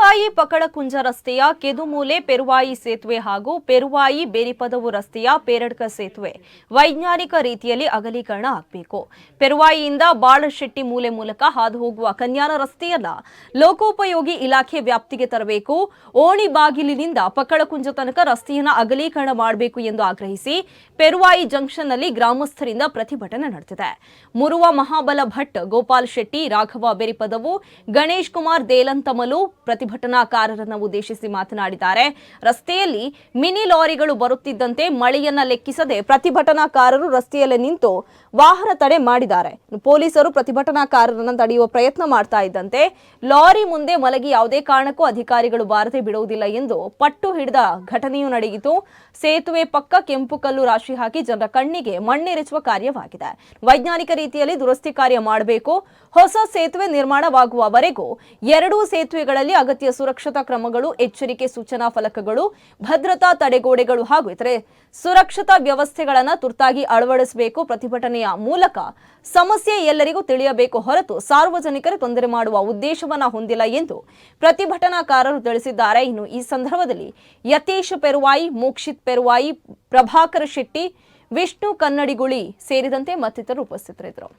ಪೆರುವಾಯಿ ಪಕಳಕುಂಜ ರಸ್ತೆಯ ಕೆದುಮೂಲೆ ಪೆರುವಾಯಿ ಸೇತುವೆ ಹಾಗೂ ಪೆರುವಾಯಿ ಬೇರಿಪದವು ರಸ್ತೆಯ ಪೇರಡ್ಕ ಸೇತುವೆ ವೈಜ್ಞಾನಿಕ ರೀತಿಯಲ್ಲಿ ಅಗಲೀಕರಣ ಆಗಬೇಕು. ಪೆರುವಾಯಿಯಿಂದ ಬಾಳಶೆಟ್ಟಿ ಮೂಲೆ ಮೂಲಕ ಹಾದು ಹೋಗುವ ಕನ್ಯಾನ ರಸ್ತೆಯನ್ನ ಲೋಕೋಪಯೋಗಿ ಇಲಾಖೆ ವ್ಯಾಪ್ತಿಗೆ ತರಬೇಕು. ಓಣಿ ಬಾಗಿಲಿನಿಂದ ಪಕಳಕುಂಜ ತನಕ ರಸ್ತೆಯನ್ನು ಅಗಲೀಕರಣ ಮಾಡಬೇಕು ಎಂದು ಆಗ್ರಹಿಸಿ ಪೆರುವಾಯಿ ಜಂಕ್ಷನ್ನಲ್ಲಿ ಗ್ರಾಮಸ್ಥರಿಂದ ಪ್ರತಿಭಟನೆ ನಡೆದಿದೆ. ಮುರುವ ಮಹಾಬಲ ಭಟ್, ಗೋಪಾಲ್ ಶೆಟ್ಟಿ, ರಾಘವ ಬೇರಿಪದವು, ಗಣೇಶ್ ಕುಮಾರ್ ದೇಲಂತಮಲು ಪ್ರತಿಭಟನಾಕಾರರನ್ನು ಉದ್ದೇಶಿಸಿ ಮಾತನಾಡಿದ್ದಾರೆ. ರಸ್ತೆಯಲ್ಲಿ ಮಿನಿ ಲಾರಿಗಳು ಬರುತ್ತಿದ್ದಂತೆ ಮಳೆಯನ್ನ ಲೆಕ್ಕಿಸದೆ ಪ್ರತಿಭಟನಾಕಾರರು ರಸ್ತೆಯಲ್ಲಿ ನಿಂತು ವಾಹನ ತಡೆ ಮಾಡಿದ್ದಾರೆ. ಪೊಲೀಸರು ಪ್ರತಿಭಟನಾಕಾರರನ್ನು ತಡೆಯುವ ಪ್ರಯತ್ನ ಮಾಡ್ತಾ ಇದ್ದಂತೆ ಲಾರಿ ಮುಂದೆ ಮಲಗಿ ಯಾವುದೇ ಕಾರಣಕ್ಕೂ ಅಧಿಕಾರಿಗಳು ಬಾರದೆ ಬಿಡುವುದಿಲ್ಲ ಎಂದು ಪಟ್ಟು ಹಿಡಿದ ಘಟನೆಯೂ ನಡೆಯಿತು. ಸೇತುವೆ ಪಕ್ಕ ಕೆಂಪು ಕಲ್ಲು ರಾಶಿ ಹಾಕಿ ಜನರ ಕಣ್ಣಿಗೆ ಮಣ್ಣೆರಚುವ ಕಾರ್ಯವಾಗಿದೆ. ವೈಜ್ಞಾನಿಕ ರೀತಿಯಲ್ಲಿ ದುರಸ್ತಿ ಕಾರ್ಯ ಮಾಡಬೇಕು. ಹೊಸ ಸೇತುವೆ ನಿರ್ಮಾಣವಾಗುವವರೆಗೂ ಎರಡೂ ಸೇತುವೆಗಳಲ್ಲಿ ಅಗತ್ಯ ಸುರಕ್ಷತಾ ಕ್ರಮಗಳು, ಎಚ್ಚರಿಕೆ ಸೂಚನಾ ಫಲಕಗಳು, ಭದ್ರತಾ ತಡೆಗೋಡೆಗಳು ಹಾಗೂ ಇತರೆ ಸುರಕ್ಷತಾ ವ್ಯವಸ್ಥೆಗಳನ್ನು ತುರ್ತಾಗಿ ಅಳವಡಿಸಬೇಕು. ಪ್ರತಿಭಟನೆಯ ಮೂಲಕ ಸಮಸ್ಯೆ ಎಲ್ಲರಿಗೂ ತಿಳಿಯಬೇಕು ಹೊರತು ಸಾರ್ವಜನಿಕರಿಗೆ ತೊಂದರೆ ಮಾಡುವ ಉದ್ದೇಶವನ್ನ ಹೊಂದಿಲ್ಲ ಎಂದು ಪ್ರತಿಭಟನಾಕಾರರು ತಿಳಿಸಿದ್ದಾರೆ. ಇನ್ನು ಈ ಸಂದರ್ಭದಲ್ಲಿ ಯತೀಶ್ ಪೆರುವಾಯಿ, ಮೋಕ್ಷಿತ್ ಪೆರುವಾಯಿ, ಪ್ರಭಾಕರ ಶೆಟ್ಟಿ, ವಿಷ್ಣು ಕನ್ನಡಿಗುಳಿ ಸೇರಿದಂತೆ ಮತ್ತಿತರರು ಉಪಸ್ಥಿತರಿದ್ದರು.